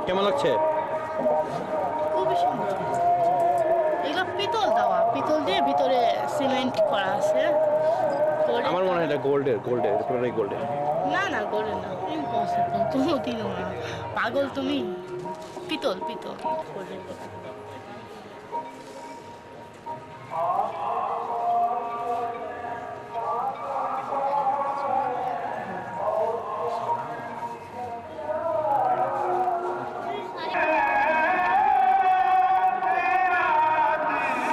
কেমন লাগছে? খুবই সুন্দর। এগুলো পিতল দেওয়া, পিতল দিয়ে ভিতরে সিমেন্ট করা আছে। আমার মনে হয় এটা গোল্ডের পুরোটাই গোল্ডের। না না গোল্ডের না, ইম্পসিবল, কোনোদিনও না। পাগল তুমি? পিতল পিতল গোল্ডের।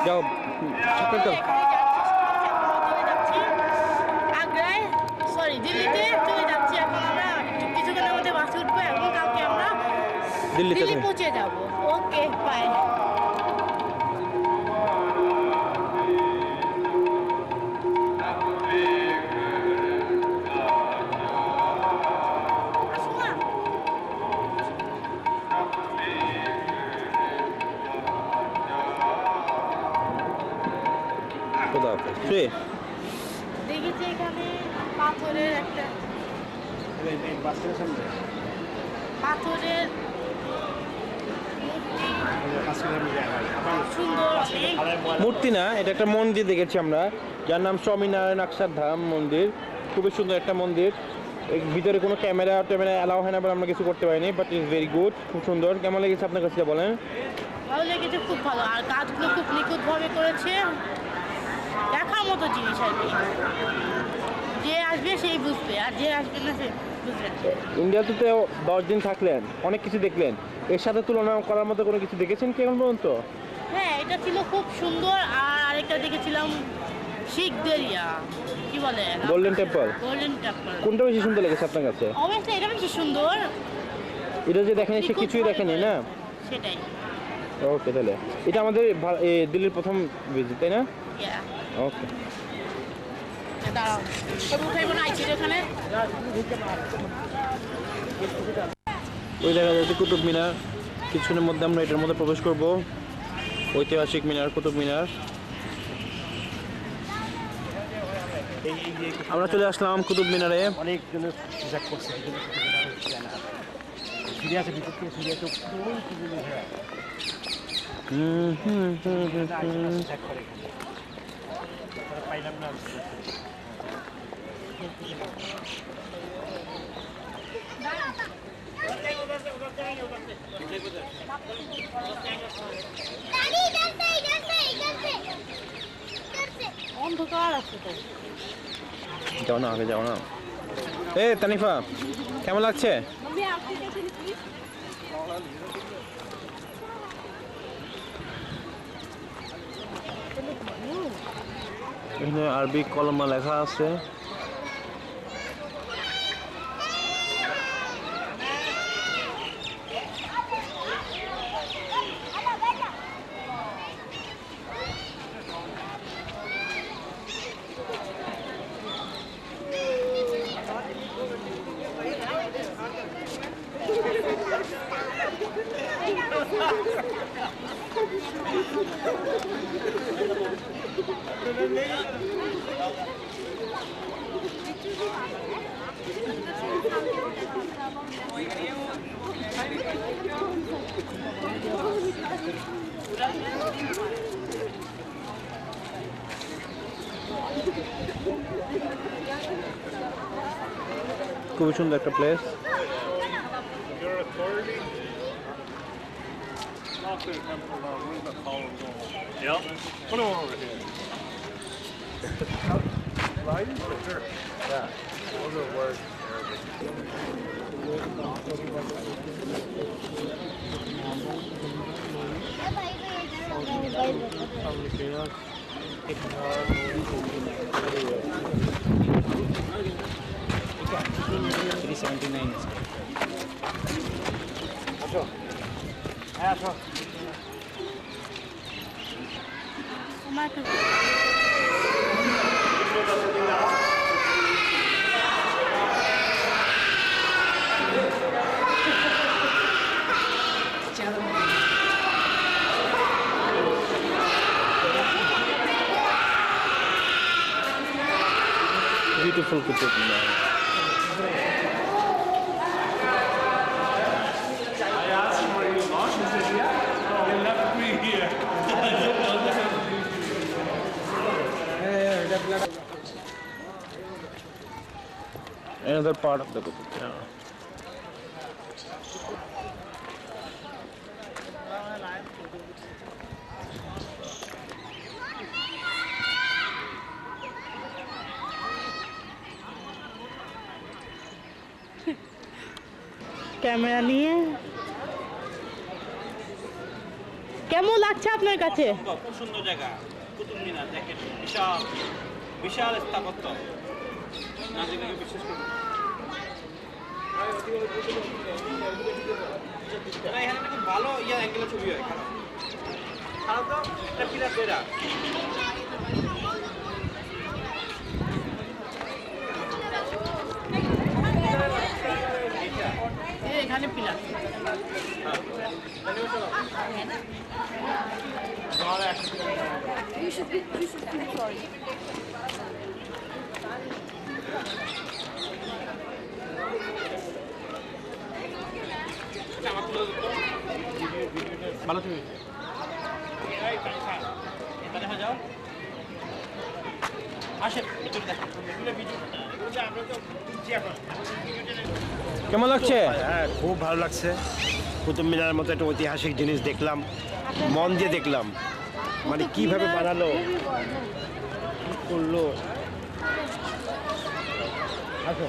যাও আগ্রায় সরি দিল্লিতে চলে যাচ্ছি। এখন আমরা কিছুক্ষণের মধ্যে বাসে উঠবো এবং কালকে আমরা দিল্লি পৌঁছে যাবো। Okay bye. দেখেছি এখানে পাথরের একটা পাথরের মূর্তি না, এটা একটা মন্দির দেখেছি আমরা, যার নাম স্বামীনারায়ণ অক্ষরধাম মন্দির। খুবই সুন্দর একটা মন্দির। এর ভিতরে কোনো ক্যামেরা অ্যালাউ হয় না বলে আমরা কিছু করতে পারিনি, বাট ইটস ভেরি গুড, খুব সুন্দর। কেমন লেগেছে আপনার কাছে বলেন? ভালো লেগেছে, খুব ভালো। আর কাজগুলো খুব নিখুঁতভাবে করেছে, দেখার মতো জিনিস আর কি। যে আসবে সেই বুঝবে, আর যে আসবে না সে বুঝবে না। ইন্ডিয়াতে তো 10 দিন থাকলেন, অনেক কিছু দেখলেন, এর সাথে তুলনা করার মতো কোনো কিছু দেখেছেন কি এখন পর্যন্ত? হ্যাঁ, এটা ছিল খুব সুন্দর। আর আরেকটা দেখেছিলাম শিখদের কি বলে, গোল্ডেন টেম্পল। গোল্ডেন টেম্পল কোনটা বেশি সুন্দর লেগেছে আপনার কাছে? অবশ্যই এটা বেশি সুন্দর। এটা যে দেখেনি সে কিছুই দেখেনি না? সেটাই। ওকে, তাহলে এটা আমাদের দিল্লির প্রথম ভিজিট, তাই না? ওকে, দাঁড়াও, উঠাইব না আইছি এখানে। ওই দেখা যাচ্ছে কুতুব মিনার। কিছুক্ষণের মধ্যে আমরা এটার মধ্যে প্রবেশ করব। ঐতিহাসিক মিনার, কুতুব মিনার। আমরা চলে আসলাম কুতুব মিনারে। অনেক জনের হিসাব করছে, ফিরে আসে ভিতর থেকে, ফিরে আসে পাইলাম না। অন্ধকার আছে তো, যাও না, আগে যাও না। এ তানিফা, কেমন লাগছে? এখানে আরবি কলমা লেখা আছে। খুবই সুন্দর একটা place. Your authority? Not to come from our room at Colin. Yep. Put him over here. Right? Sure. Yeah. Those are words in Arabic. আমার তো Beautiful Qutub Minar. Another part of the Qutub Minar. Camera নিয়ে কেমন লাগছে আপনার কাছে? খুব সুন্দর জায়গা কুতুব মিনার দেখেন বিশাল বিশাল স্থাপত্য না যেটাকে বিশ্বাস করুন এখানে খুব ভালো অ্যাঙ্গেলে ছবি হয় খারাপ খারাপ তো এটা পিলার বেড়া এখানে পিলার ভালো ছবি দেখা যাও আসেন ভিতরে দেখেন আমরা তো কেমন লাগছে? হ্যাঁ খুব ভালো লাগছে কুতুব মিনারের মতো একটা ঐতিহাসিক জিনিস দেখলাম মন দিয়ে দেখলাম মানে কিভাবে বানালো কি করলো আসো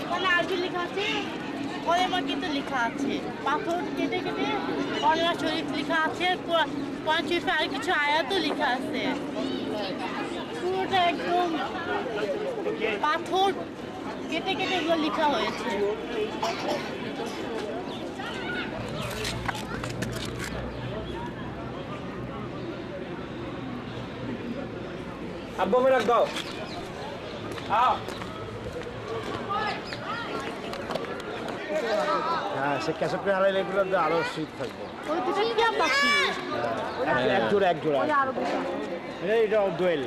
ওখানে আরবি লেখা আছে কলেমা কিন্তু লেখা আছে পাথর কেটে কেটে কলেমা শরীফ লেখা আছে কোরআন শরীফে আর কিছু আয়াতও লেখা আছে পুরোটা একদম পাথর কেটে কেটে এগুলো লেখা হয়েছে আব্বু মেরে দাও হ্যাঁ সে ক্যাসেট হারাইলে এগুলো আরো শীত থাকবে ওই দুটো টিয়া পাখি এক জোড়া আরো দুটো এটা দোয়েল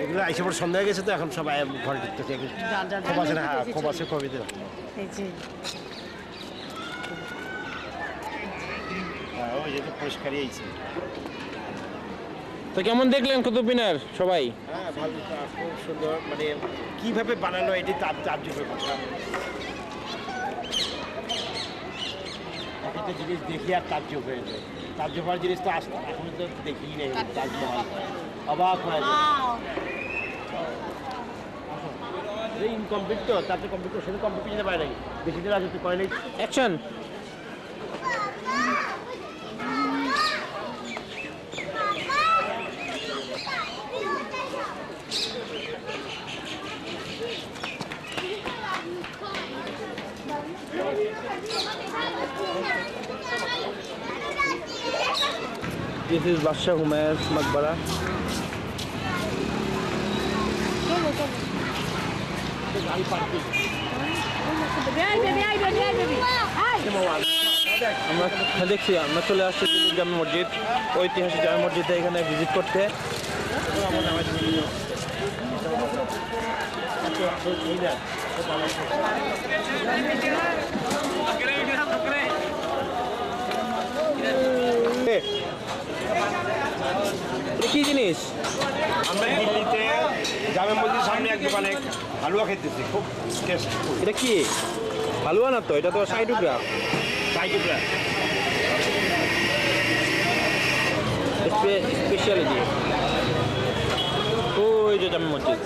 এগুলো আইসে পর সন্ধ্যা হয়ে গেছে তো এখন সবাই ঘরে ঢুকতেছে খুব আছে না হ্যাঁ খুব আছে খুবই এই যে হ্যাঁ ওই যে পরিষ্কারই আইছে তো কেমন দেখলেন কুতুব মিনার সবাই? হ্যাঁ ভালো খুব সুন্দর মানে কিভাবে বানালো এটি তাজ্জবের কথা একটা জিনিস দেখি আর তাজ্জব হয়ে যায় তাজ্জব হওয়ার জিনিস তো এখন তো দেখি নেই তাজমহল অবাক হয়ে যায় ইনকমপ্লিট তো তাতে কমপ্লিট সেটা কমপ্লিট যেতে পারে নাকি বেশি দিন আছে করে নেই action. This is Badsha Humayun's Maqbara. Baby, baby, baby, baby. Hi. আমরা দেখছি আমরা চলে আসছি দিল্লির জামে মসজিদ, ঐতিহাসিক জামে মসজিদে এখানে ভিজিট করতে। এটা কি জিনিস? আমরা দিল্লিতে জামে মসজিদের সামনে এক দোকানে হালুয়া খেতেছি, খুব টেস্টফুল। এটা কি হালুয়া না তো, এটা তো সাইডুগ্রাফ। স্পেশালিটি ওই যে জামে মসজিদ,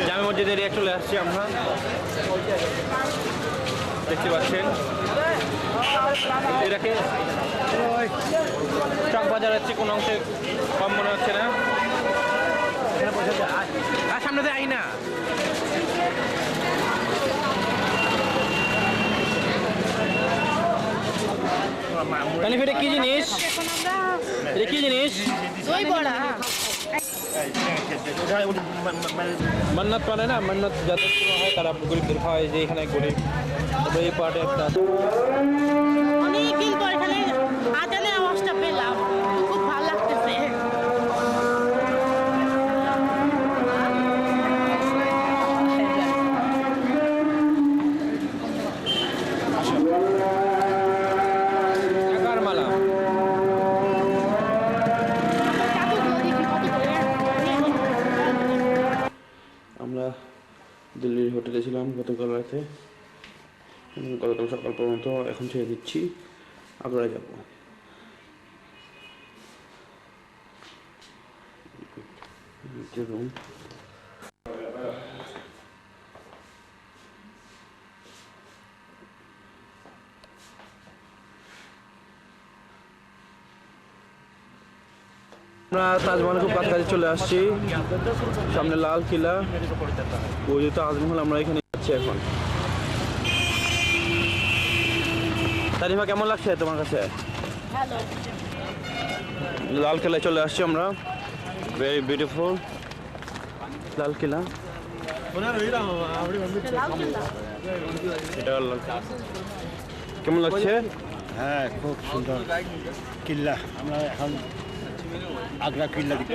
জামে মসজিদের এরিয়া চলে আসছি আমরা, দেখতে পাচ্ছেন। এটাকে চক বাজারের চেয়ে কোনো অংশে কম মনে হচ্ছে না। আর সামনে দিয়ে আই না, তানিফ এটা কি জিনিস? এটা কি জিনিস? দই বড়া। মান্নাত মানে না, মান্নাত যাদের কোনো হয় তারা গরিবদের হয়, যে এখানে গরিব। তবে এই পার্টে একটা অনেকদিন পর এখানে আজানের আওয়াজটা পেলাম, খুব ভালো লাগতেছে। টাকার মালা। আমরা দিল্লির হোটেলে ছিলাম গতকাল রাতে, গতকাল সকাল পর্যন্ত। এখন ছেড়ে দিচ্ছি, আগ্রা যাব। রুম আমরা তাজমহলের খুব কাছাকাছি চলে আসছি, সামনে লাল কিলা, ওই যে তাজমহল। আমরা এখানে যাচ্ছি এখন। তারিফা কেমন লাগছে তোমার কাছে? ভালো। লাল কিলায় চলে আসছি আমরা, ভেরি বিউটিফুল লাল কিলা। এটা লাল কিলা। কেমন লাগছে? হ্যাঁ, খুব সুন্দর কিল্লা। আমরা এখন আগ্রা কিল্লা দেখতে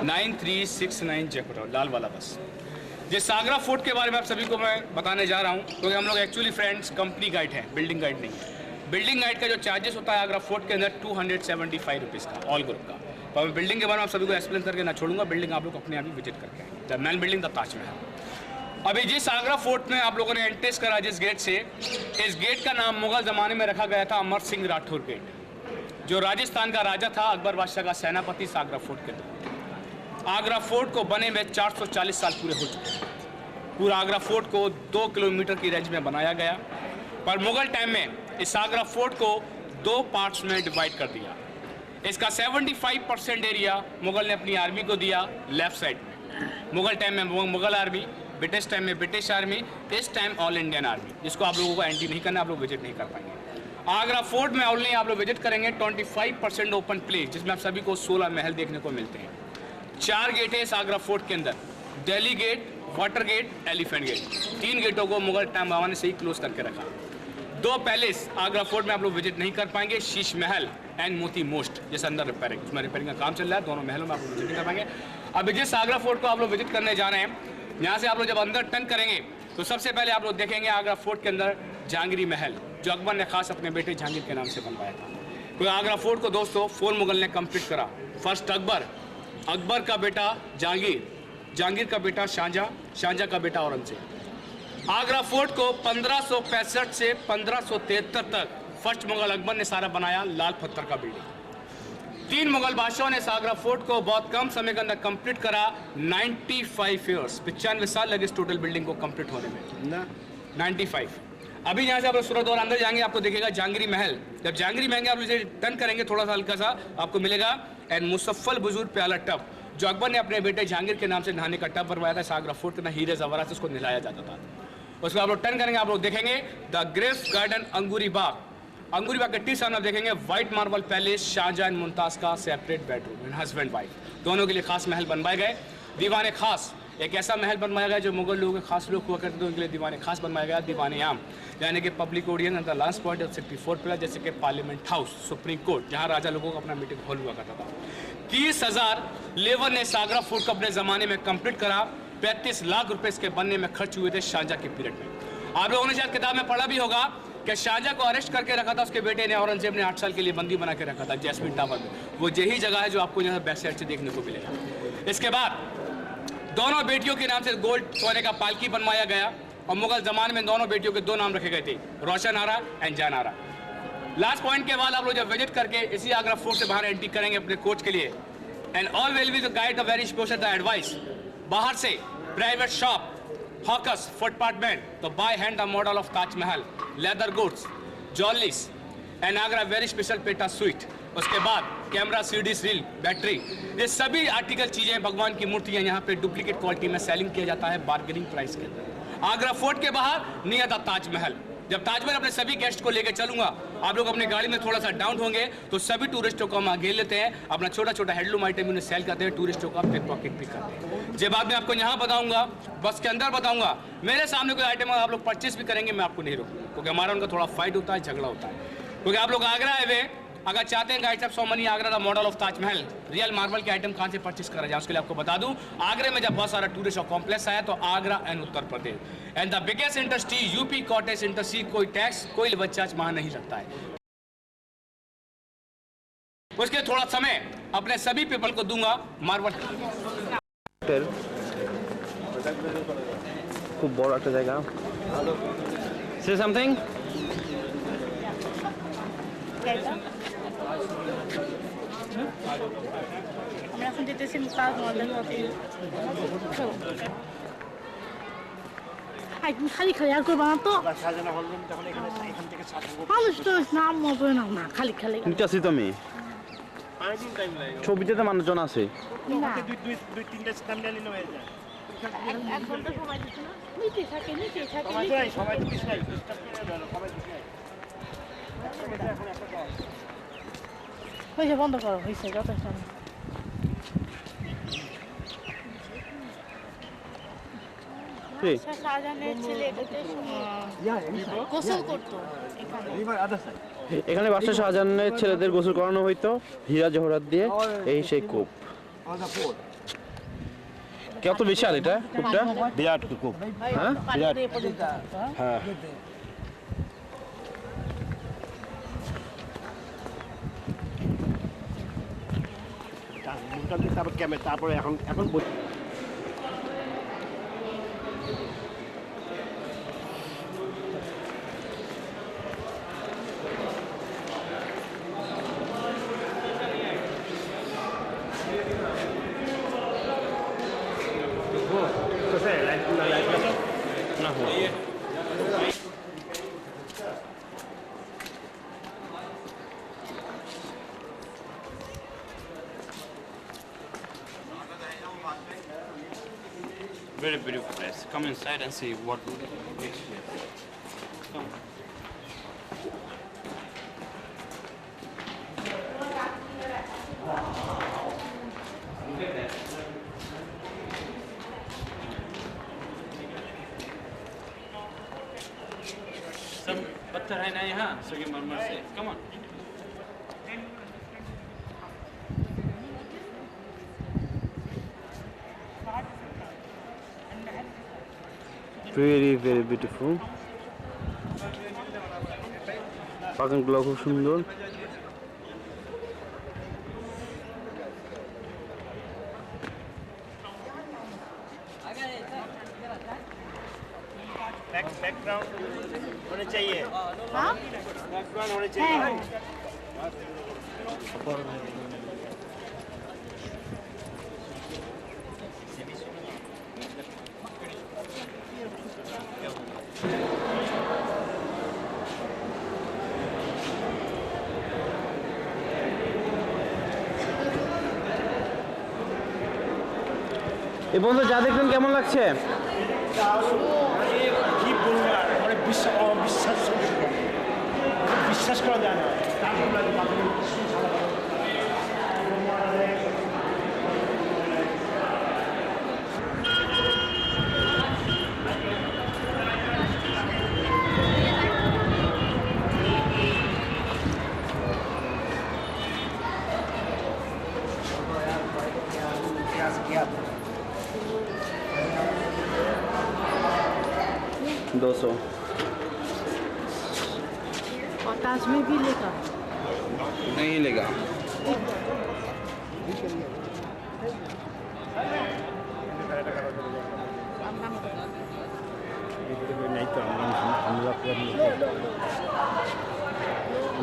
नाइन 9369 जयपुर लाल वाला बस। जिस आगरा फोर्ट के बारे में आप सभी को मैं बताने जा रहा हूँ, क्योंकि हम लोग एक्चुअली फ्रेंड्स कंपनी गाइड हैं, बिल्डिंग गाइड नहीं है। बिल्डिंग गाइड का जो चार्जेस होता है आगरा फोर्ट के अंदर 275 रुपीज़ का ऑल ग्रुप का। तो मैं बिल्डिंग के बारे में आप सभी को एक्सप्लेन करके ना छोड़ूंगा, बिल्डिंग आप लोग अपने आप ही विजिट करके आएंगे। The main building the Taj Mahal. अभी जिस आगरा फोर्ट में आप लोगों ने एंट्रेस करा जिस गेट से, इस गेट का नाम मुगल ज़माने में रखा गया था अमर सिंह राठौर गेट, जो राजस्थान का राजा था, अकबर बादशाह का सेनापति था आगरा फोर्ट के अंदर। आगरा फोर्ट को बने में 440 साल पूरे हो चुके हैं। पूरा आगरा फोर्ट को 2 किलोमीटर की रेंज में बनाया गया, पर मुगल टाइम में इस आगरा फोर्ट को 2 पार्ट्स में डिवाइड कर दिया। इसका 75% एरिया मुगल ने अपनी आर्मी को दिया लेफ्ट साइड में। मुगल टाइम में मुगल आर्मी, ब्रिटिश टाइम में ब्रिटिश आर्मी, इस टाइम ऑल इंडियन आर्मी, जिसको आप लोगों को एंट्री नहीं करना, आप लोग विजिट नहीं कर पाएंगे। आगरा फोर्ट में ओनली आप लोग विजिट करेंगे 25% ओपन प्लेस, जिसमें आप सभी को 16 महल देखने को मिलते हैं। 4 गेट है इस आगरा फोर्ट के अंदर, Delhi gate, water gate, elephant gate. 3 गेटों को मुगल टाइम बाबा से ही क्लोज करके रखा। 2 पैलेस आगरा फोर्ट में आप लोग विजिट नहीं कर पाएंगे, शीश महल एंड मोती मोस्ट, जैसे अंदर रिपेयरिंग, उसमें रिपेयरिंग का काम चल रहा है। दोनों महलों में आप लोग विजिट नहीं कर पाएंगे। अब जिस आगरा फोर्ट को आप लोग विजिट करने जा रहे हैं, यहाँ से आप लोग जब अंदर टर्न करेंगे तो सबसे पहले आप लोग देखेंगे आगरा फोर्ट के अंदर जहांगीरी महल, जो अकबर ने खास अपने बेटे जहांगीर के नाम से बनवाया था। क्योंकि आगरा फोर्ट को दोस्तों 4 मुगल ने कंप्लीट करा। फर्स्ट अकबर, अकबर का बेटा जहांगीर, जहांगीर का बेटा शाहजहां, शाहजहां का बेटा औरंगजेब। आगरा फोर्ट को 1565 से 1573 तक फर्स्ट मुगल अकबर ने सारा बनाया, लाल पत्थर का बिल्डिंग। 3 मुगल बादशाहों ने आगरा फोर्ट को बहुत कम समय के अंदर कंप्लीट करा, 95 ईयर्स, 95 साल लगे इस टोटल बिल्डिंग को कंप्लीट होने में, 95। अभी यहाँ से आप सूरत और अंदर जाएंगे, आपको दिखेगा जहांगीरी महल। जब जहांगीरी महल आप इसे टर्न करेंगे थोड़ा सा हल्का सा, आपको मिलेगा एंड मुसफ़ल बुजुर्ग प्याला टब जो अकबर ने अपने बेटे जहांगीर के नाम से नहाने का टब बनवाया था। इस आगरा फोर्ट के ना हीरे ज़वारात से उसको नहलाया जाता था। उसके बाद आप लोग टर्न करेंगे, आप लोग देखेंगे the grape garden Angoori Bagh. Angoori Bagh के टी सामने आप देखेंगे white marble palace, Shahjahan and Mumtaz का separate bedroom and husband wife दोनों के लिए खास महल बनवाए गए। दीवाने खास एक ऐसा महल बनवाया गया जो मुगल लोगों के खास लोग हुआ करते थे, उनके लिए दीवाने खास बनवाया गया। दीवाने आम यानी कि public audience and the last point of 64 pillar, जैसे कि पार्लियामेंट हाउस, सुप्रीम कोर्ट, जहां राजा लोगों का अपना मीटिंग हॉल हुआ करता था। 30,000 लेबर ने आगरा फोर्ट को अपने ज़माने में कंप्लीट करा। 35 लाख रुपए इसके बनने में खर्च हुए थे शाहजहां के पीरियड में। आप लोगों ने शायद किताब में पढ़ा भी होगा कि शाहजहां को अरेस्ट करके रखा था उसके बेटे ने, औरंगजेब ने 8 साल के लिए बंदी बना के रखा था जैस्मिन टावर में। वो यही जगह है जो आपको यहाँ बैक साइड से देखने को मिलेगा। इसके बाद दोनों बेटियों के नाम से गोल्ड सोने का पालकी बनवाया गया और मुगल जमाने में दोनों बेटियों के 2 नाम रखे गए थे, रोशन आरा एंड जान आरा। लास्ट पॉइंट के बाद आप लोग जब विजिट करके इसी आगरा फोर्ट से बाहर एंट्री करेंगे अपने कोच के लिए, and all will be the guide the very special the advice. बाहर से प्राइवेट शॉप, हॉकर्स, फुटपाथमेंट, तो by hand the model of Taj Mahal, leather goods, jewelleries and Agra very special PETA sweet. उसके बाद कैमरा, सीडी, रील, बैटरी, ये सभी article चीज़ें, भगवान की मूर्तियाँ यहाँ पे डुप्लीकेट क्वालिटी में सेलिंग किया जाता है बार्गेनिंग प्राइस के अंदर। आगरा फोर्ट के बाहर नियर द ताजमहल। जब ताजमहल अपने सभी गेस्ट को लेकर चलूंगा, आप लोग अपनी गाड़ी में थोड़ा सा डाउन होंगे तो सभी टूरिस्टों को हम आगे लेते हैं, अपना छोटा छोटा हेडलूम आइटम उन्हें सेल करते हैं, टूरिस्टों का पिक पॉकेट भी करते हैं। जब बाद में आपको यहाँ बताऊंगा, बस के अंदर बताऊंगा, मेरे सामने कोई आइटम आप लोग परचेस भी करेंगे, मैं आपको नहीं रोकूंगा, क्योंकि हमारा उनका थोड़ा फाइट होता है, झगड़ा होता है। क्योंकि आप लोग आगरा आए हुए, अगर चाहते हैं गाइड साहब so many Agra the model of Taj Mahal, real marble के आइटम कहाँ से परचेस करा जाए, उसके लिए आपको बता दूं, आगरे में जब बहुत सारा टूरिस्ट और कॉम्प्लेक्स आया तो Agra and Uttar Pradesh and the biggest industry UP cottage industry, कोई टैक्स, कोई लेबर चार्ज वहां नहीं लगता है। उसके थोड़ा समय अपने सभी पीपल को दूंगा मार्बल। खूब बड़ একটা জায়গা। Say something? আমরা এখন যেতেছি তাজমহলের পথে। একদম খালি খালি আর করবা না তো, মানুষ তো নাম মতো না, না খালি খালি নিতেছি তো আমি ছবিতে তো মানুষজন আছে। না 2-3টা স্থান নিলে হয়ে যায়। 1 ঘন্টা সময় দিচ্ছে না, নিতে থাকে সবাই তো কিছু নাই, সবাই হয়েছে, বন্ধ করো, হয়েছে যথেষ্ট। শাহজাহানের ছেলে এটাতে গোসল করতো এখানে। এখানে বাদশাহ শাহজাহানের ছেলেদের গোসল করানো হইতো হীরা জহরাত দিয়ে, এই সেই কূপ। কত বিশাল এটা কূপটা, বিরাট কূপ। হ্যাঁ বিরাট। হ্যাঁ তারপর ক্যামেরা, তারপরে এখন Very beautiful place. Come inside and see what is here. Come. सब पत्थर है ना यहाँ संगमरमर से। Come on. Very very beautiful. বাগানগুলো খুব সুন্দর। बैकग्राउंड होने चाहिए, हाँ बैकग्राउंड होने चाहिए। এই বন্ধু যা দেখলেন কেমন লাগছে? কি বলবো আর মানে বিশ্বাস করা যায় না। दोस्तों और ताज में भी लेगा नहीं लेगा। नहीं तो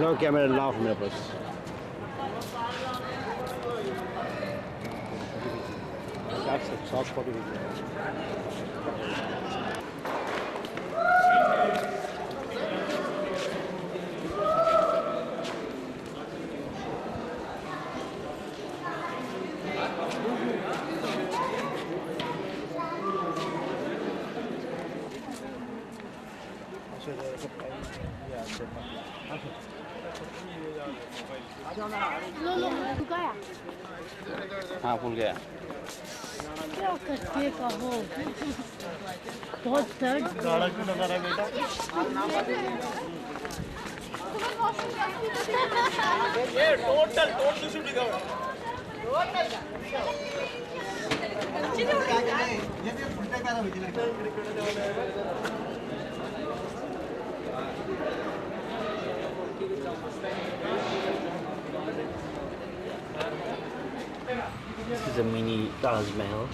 लो कैमरा लाओ मेरे पास। शॉर्ट फोटो लो लो गया हाँ फुल गया। क्या करते कहो बहुत दर्द This is a mini Taj Mahal.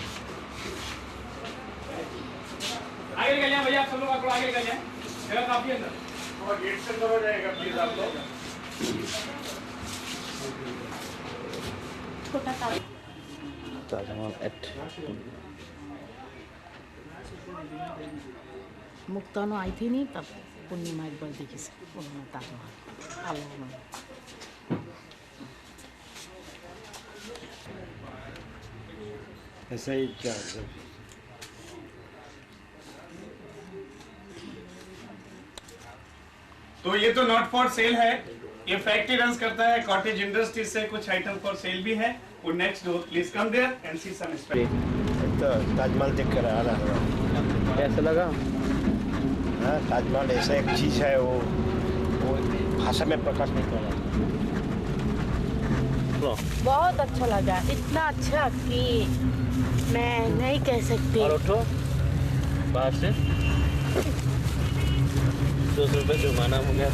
आगे निकल जाए भैया, आप सब लोग आपको आगे निकल जाए, जगह काफी अंदर। और गेट से अंदर हो जाएगा प्लीज आप लोग। छोटा ताज Taj Mahal at मुक्तानो आई थी नहीं तब पूर्णिमा एक बार देखी से उन्होंने ताजमहल आलम ऐसा ही क्या तो ये तो नॉट फॉर सेल है, ये फैक्ट्री रन करता है कॉटेज इंडस्ट्रीज से, कुछ आइटम फॉर सेल भी है। और next door please come there and see some space. तो ताजमहल देख कर आ रहा है। कैसा लगा? हाँ, ताजमहल ऐसा एक चीज़ है वो भाषा में प्रकाश नहीं कर रहा। बहुत अच्छा लगा, इतना अच्छा कि मैं नहीं कह सकती। और उठो बाहर से 200 रुपये जुर्माना हो गया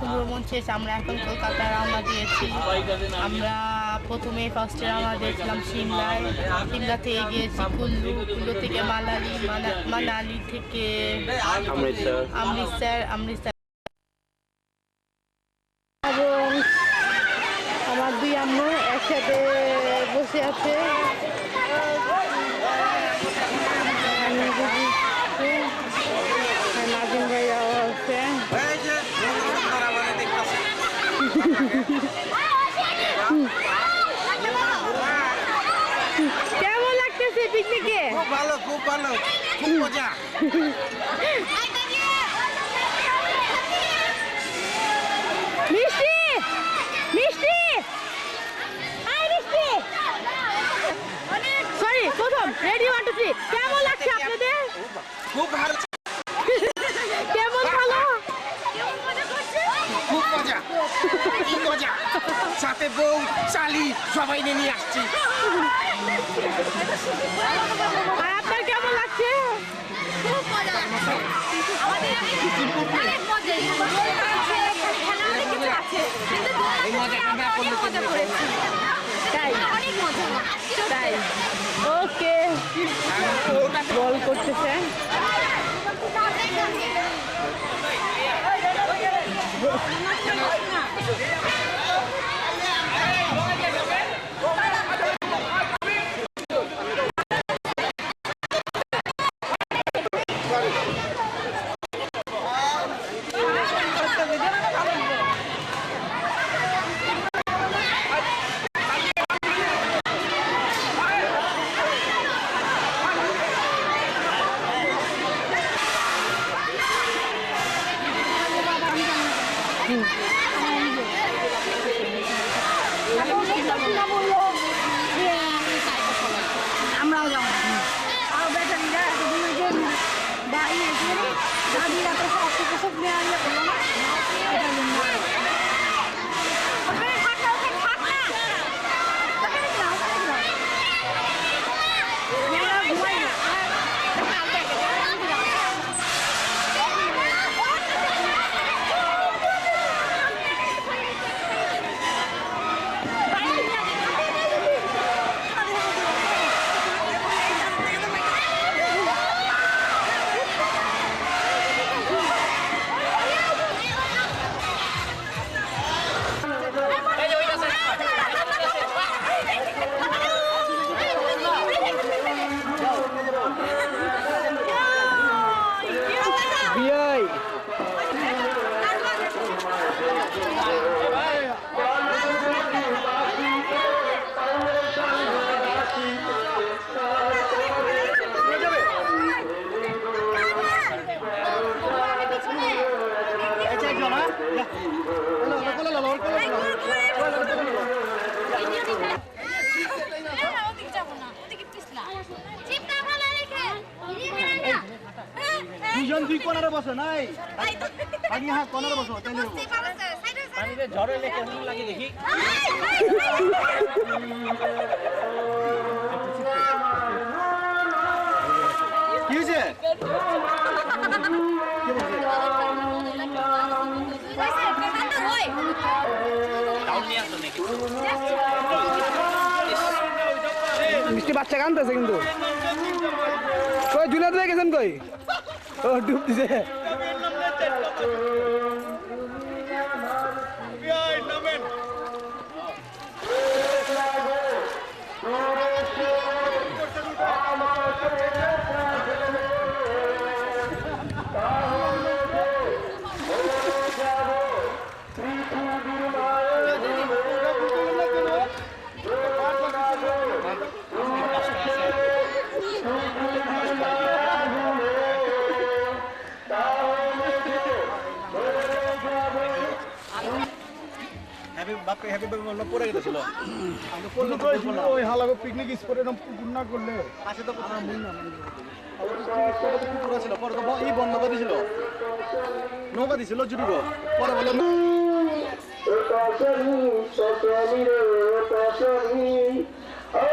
প্রথম ভ্রমণ শেষ, আমরা এখন কলকাতা রওনা দিয়েছি। আমরা প্রথমে ফার্স্টে রওনা দিয়েছিলাম সিমলায়, সিমলা থেকে গিয়েছি কুল্লু, কুল্লু থেকে মানালি, মানালি থেকে অমৃতসর, অমৃতসর। এবং আমার দুই আম্মু একসাথে বসে আছে। নাজিম ভাইয়াও আছে। কেমন লাগতেছে পিকনিকে? খুব ভালো, খুব ভালো, খুব মজা। মিষ্টি মিষ্টি সরি প্রথম রেডি 1 2 3 কেমন লাগছে আপনাদের? খুব ভালো, কেমন ভালো? খুব মজা, খুব মজা। সাথে বউ চালি সবাই নিয়ে আসছি। আর আপনার কেমন লাগছে? খুব মজা লাগছে আমাদের অনেক মজা আছে কিন্তু অনেক মজা করেছি তাই অনেক মজা তাই ওকে বল করতেছে আমরাও যাবো আর ব্যাটারিরা দাদিরা তো সব থেকে সব নিয়ে আনলে বললো না দুজন দুই কোণারে বসো নাই আগে হ্যাঁ কোণারে বসো তাইলে হবো পানিতে ঝড় এলে কেমন লাগে দেখি কি হয়েছে মিষ্টি বাচ্চা কান্দতেছে কিন্তু কই জুনাদ ভাই গেছেন কই ও ডুব দিছে বাপে হ্যাপি বাপে বললো পড়ে গেছিল আমি পড়লে তো ওই হালাগো পিকনিক স্পট এরকম পুকুর না করলে আসে তো আমরা মন না পুকুর ছিল পরে তো এই বন্ধ করে দিছিল নৌকা দিছিল জুড়িব পরে বলে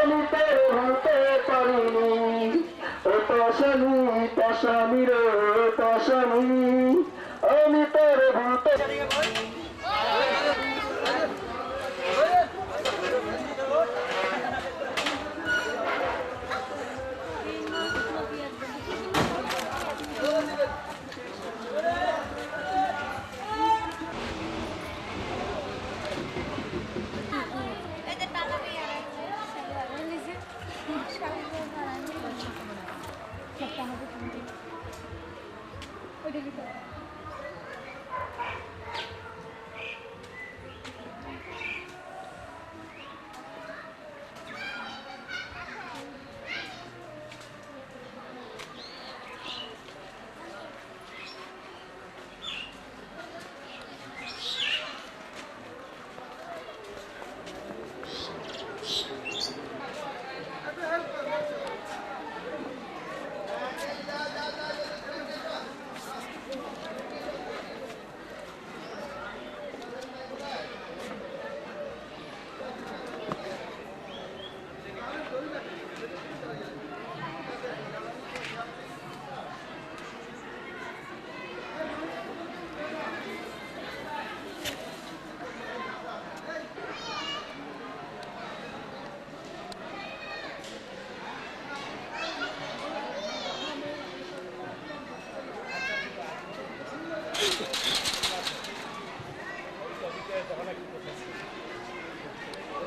আমি তো হতে পারিনি আমি তোর ভূতে ওইটা কি করে?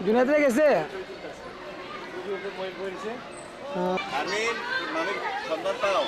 জুনাইদে গেছে আমির মামির সন্ধান পাও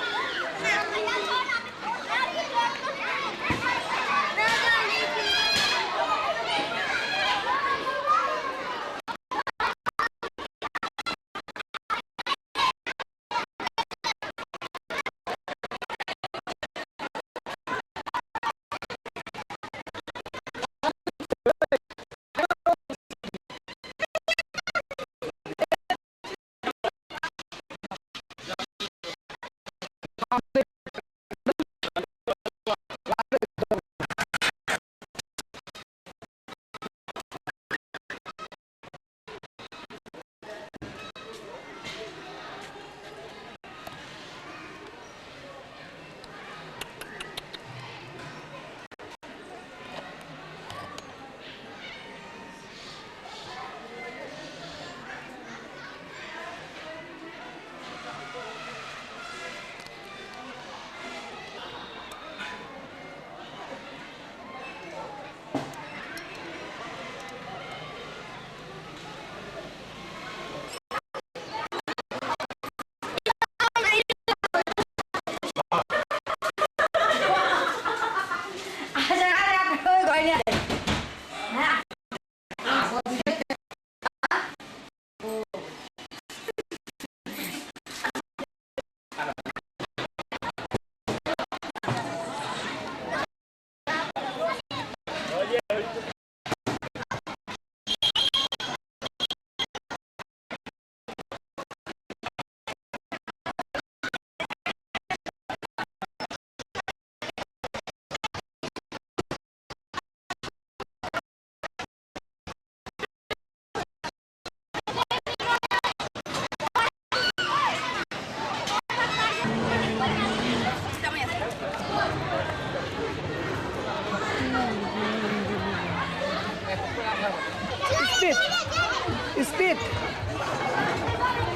স্পিড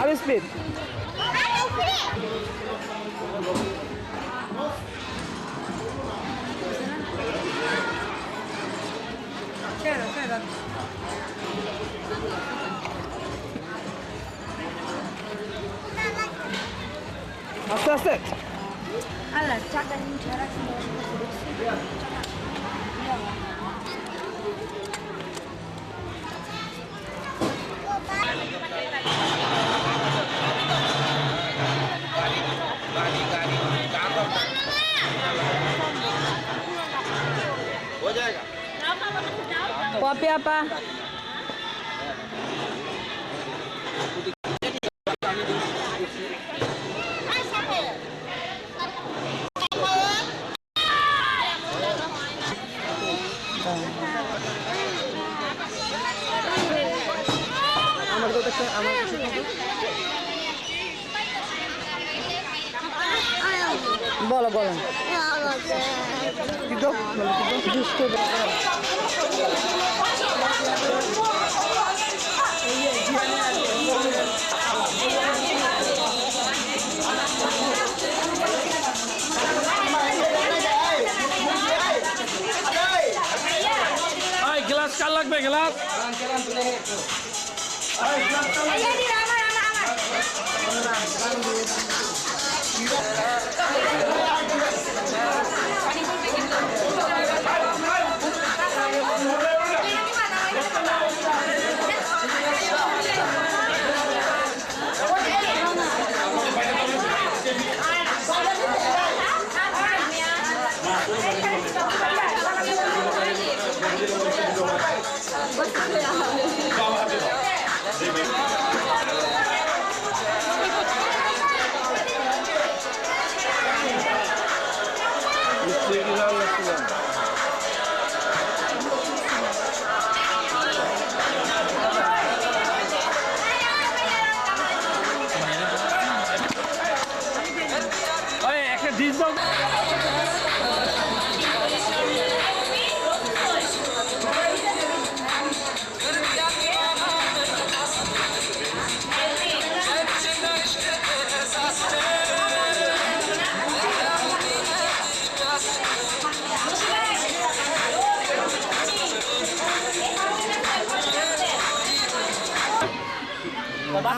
আর স্পিড আস্তে আস্তে আল্লাহ চাকা ছাড়া हो जाएगा পপি আপা বলো বলো গ্লাস কার লাগবে গ্লাস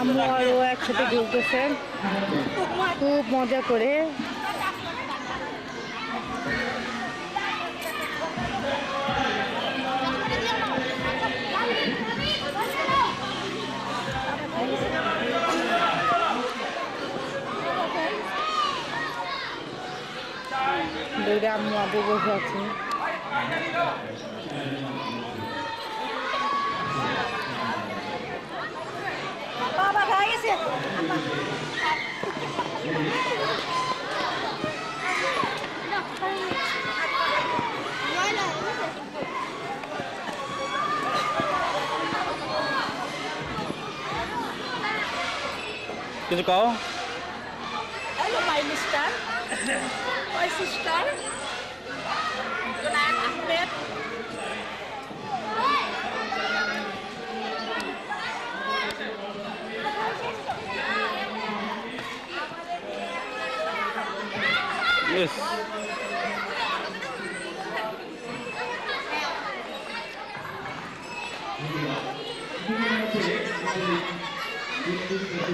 আম্মু আর ও একসাথে ঘুরতেছে খুব মজা করে। দুইটা আম্মু আব্বু বসে আছে। বাবা ভাই গেছে কিছু কও? Hello, my mister. My sister. Your name Ahmed. Yes.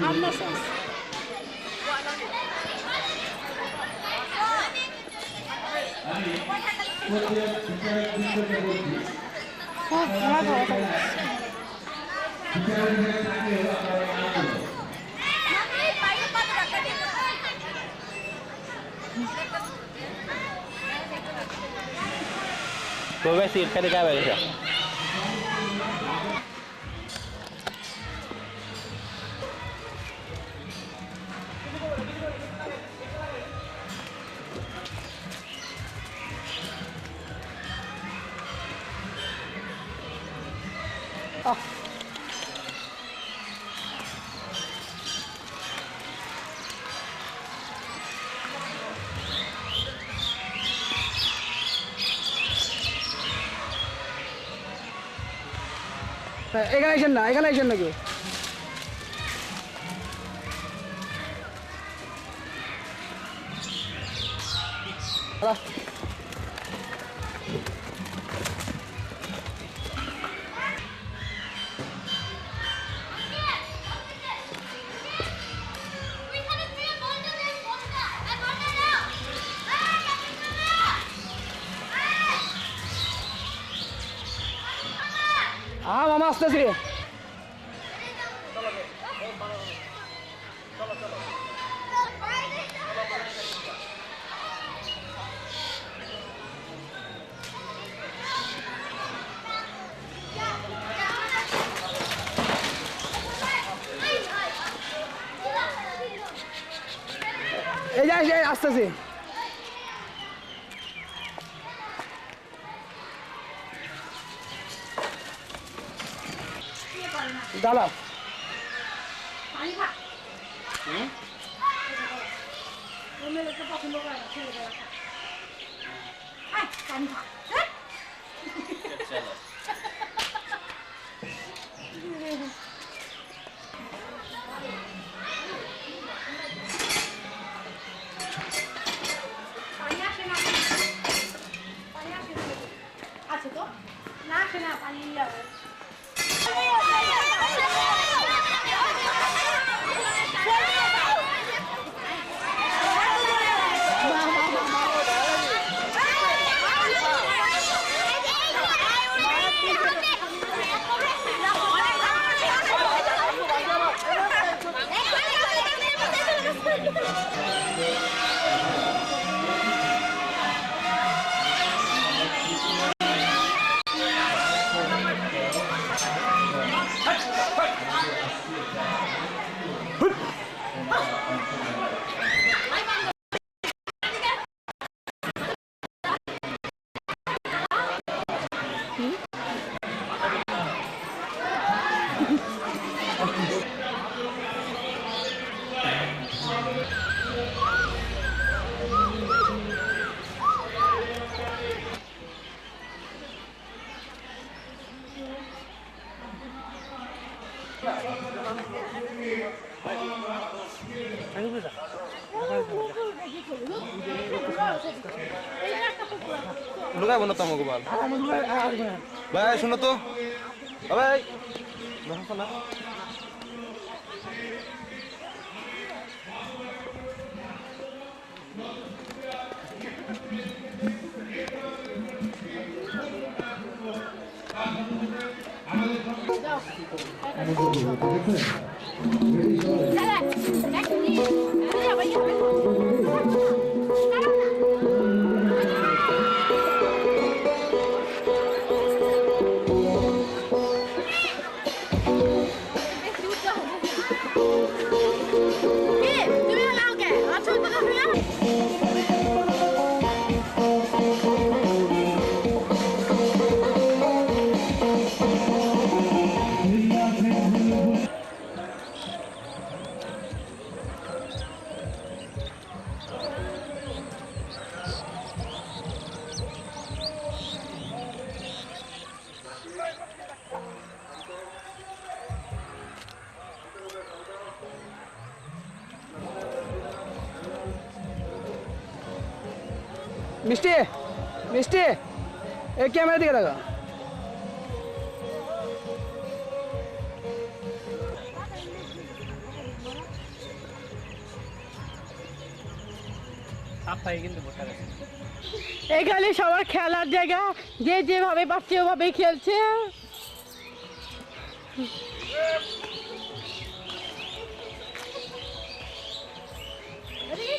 I'm not sure. Cô bé xin cái đi cái về đi. এখানে আইসেন না, এখানে আইসেন নাকি? মামা আসতেছি। এই যাই আসতেছি। দাদা আছে তো না আসে না পানি যাবে লুকাবো না তো আমাকে বল ভাই শোনো তো ভাই না তুমি লাও কে আছো তো না মিষ্টি মিষ্টি এই ক্যামেরা দিকে দেখো এখানে সবার খেলার জায়গা, যে যেভাবে পাচ্ছে ওভাবেই খেলছে।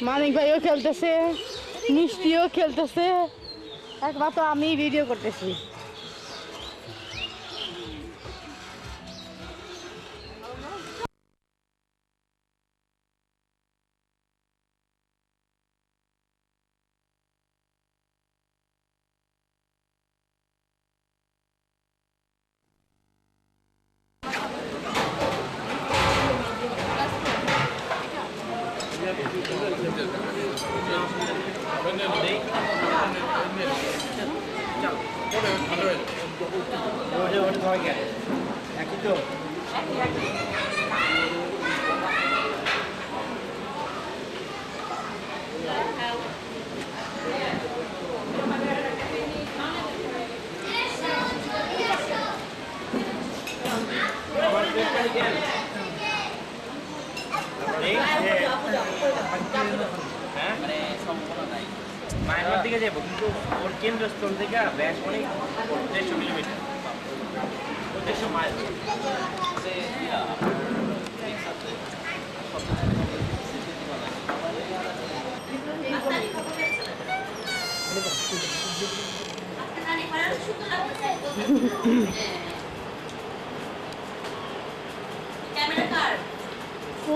মানিক ভাইও খেলতেছে, মিষ্টিও খেলতেছে, একমাত্র আমি ভিডিও করতেছি। মায়ানমার দিকে যাবো, কিন্তু ওর কেন্দ্রস্থল থেকে ব্যাস অনেক 150 কিলোমিটার, 150 মাইল।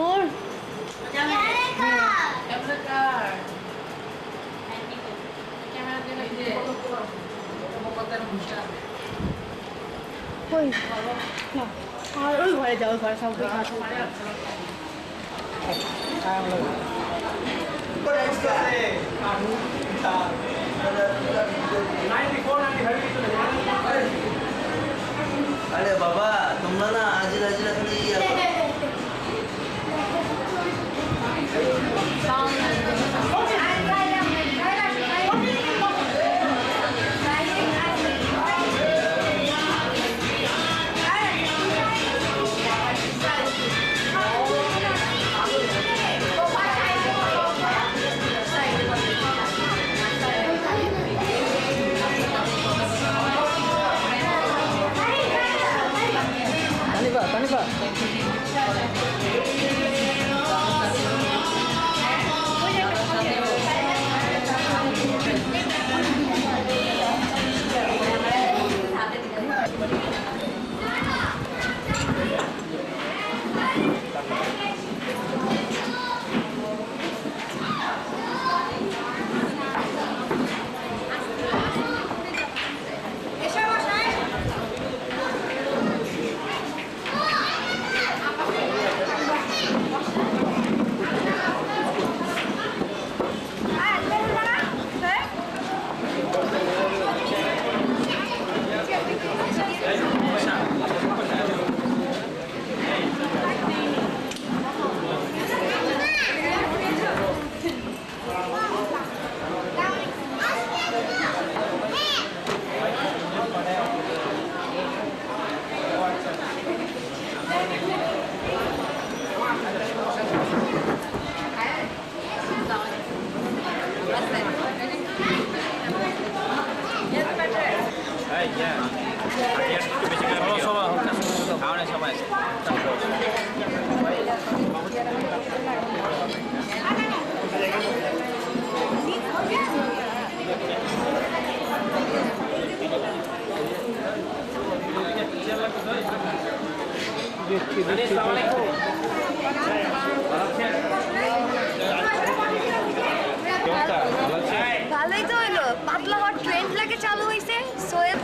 ওর কই না, আর ওই ঘরে যাও, ঘরে সব अरे बाबा तुमला ना आजील आजील खाली ভালোই তো হইলো, পাতলা হওয়ার ট্রেন্ড লাগে চালু হয়েছে। সোয়েব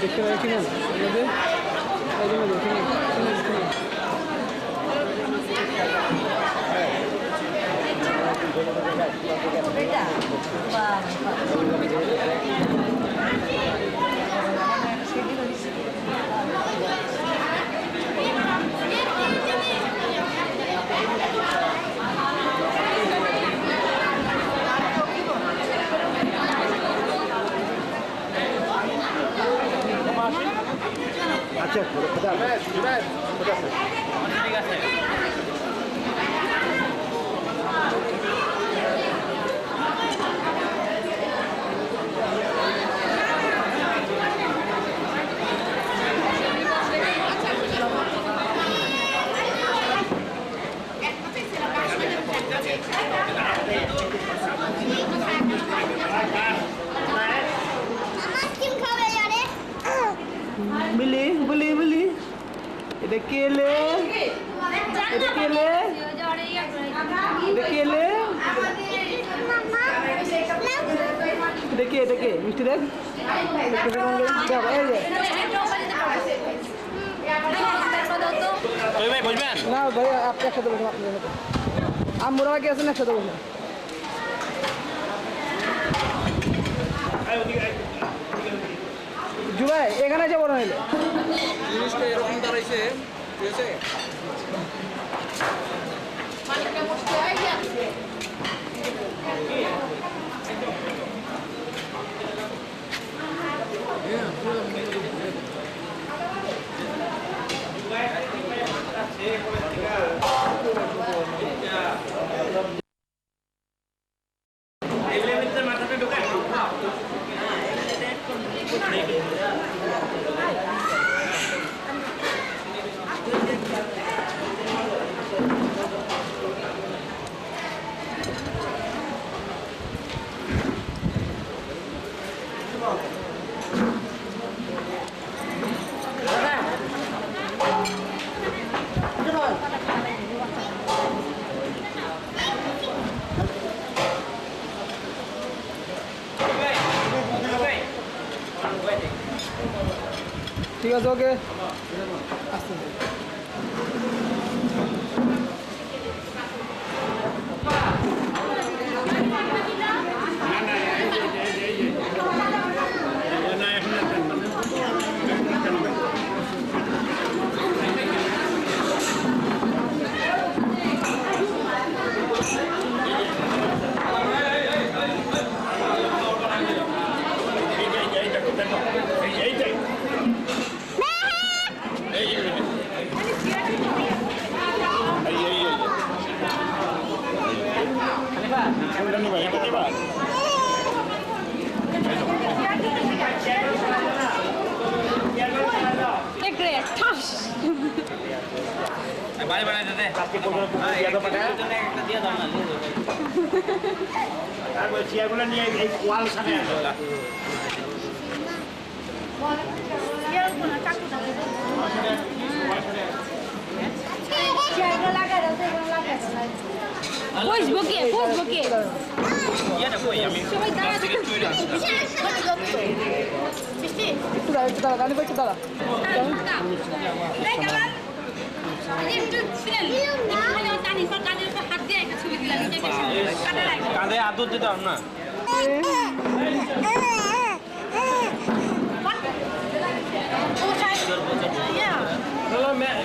দেখতে পাচ্ছি না আচ্ছা বলি বলি বলি এটা কেলে এটা কেলে এটা কেলে এটা কে মিষ্টি দেখ না ভাই আপনি একসাথে বসে আপনার সাথে আমরা কি আছেন একসাথে বসে জুবাই এখানে যাবো না হলে জিনিসটা এরকম দাঁড়াইছে ঠিক আছে ঠিক আছে ওকে আসতে কোনটা নিবা এটা নিবা বাড়ি বানাই দে আজকে পর্যন্ত ইয়াদা পাটা একটা দিয়ে দাও না তারপর চেয়ারগুলো নিয়ে এই ওয়াল সামনে আসো বসবো কে বসবো কে ইয়াটা কই আমি সবাই দাঁড়া থেকে চলে আসলাম একটু দাঁড়া গাড়ি একটু দাঁড়া কাঁধে আদর দিতে পারব না হ্যালো ম্যাম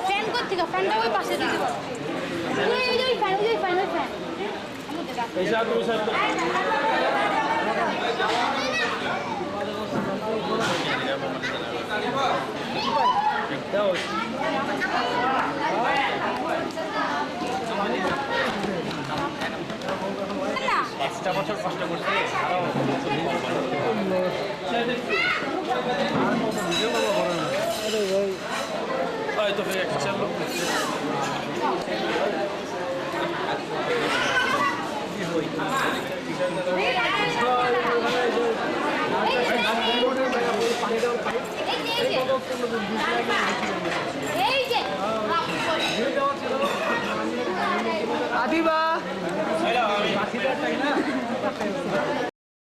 ফ্যান করতে ফ্যানটা ওই পাশে দিতে পারো ওই ফ্যান ওই ফ্যান ওই ফ্যান ऐसा तो सर এক্সট্রা বছর কষ্ট করছে আরে তো ফির চলো এই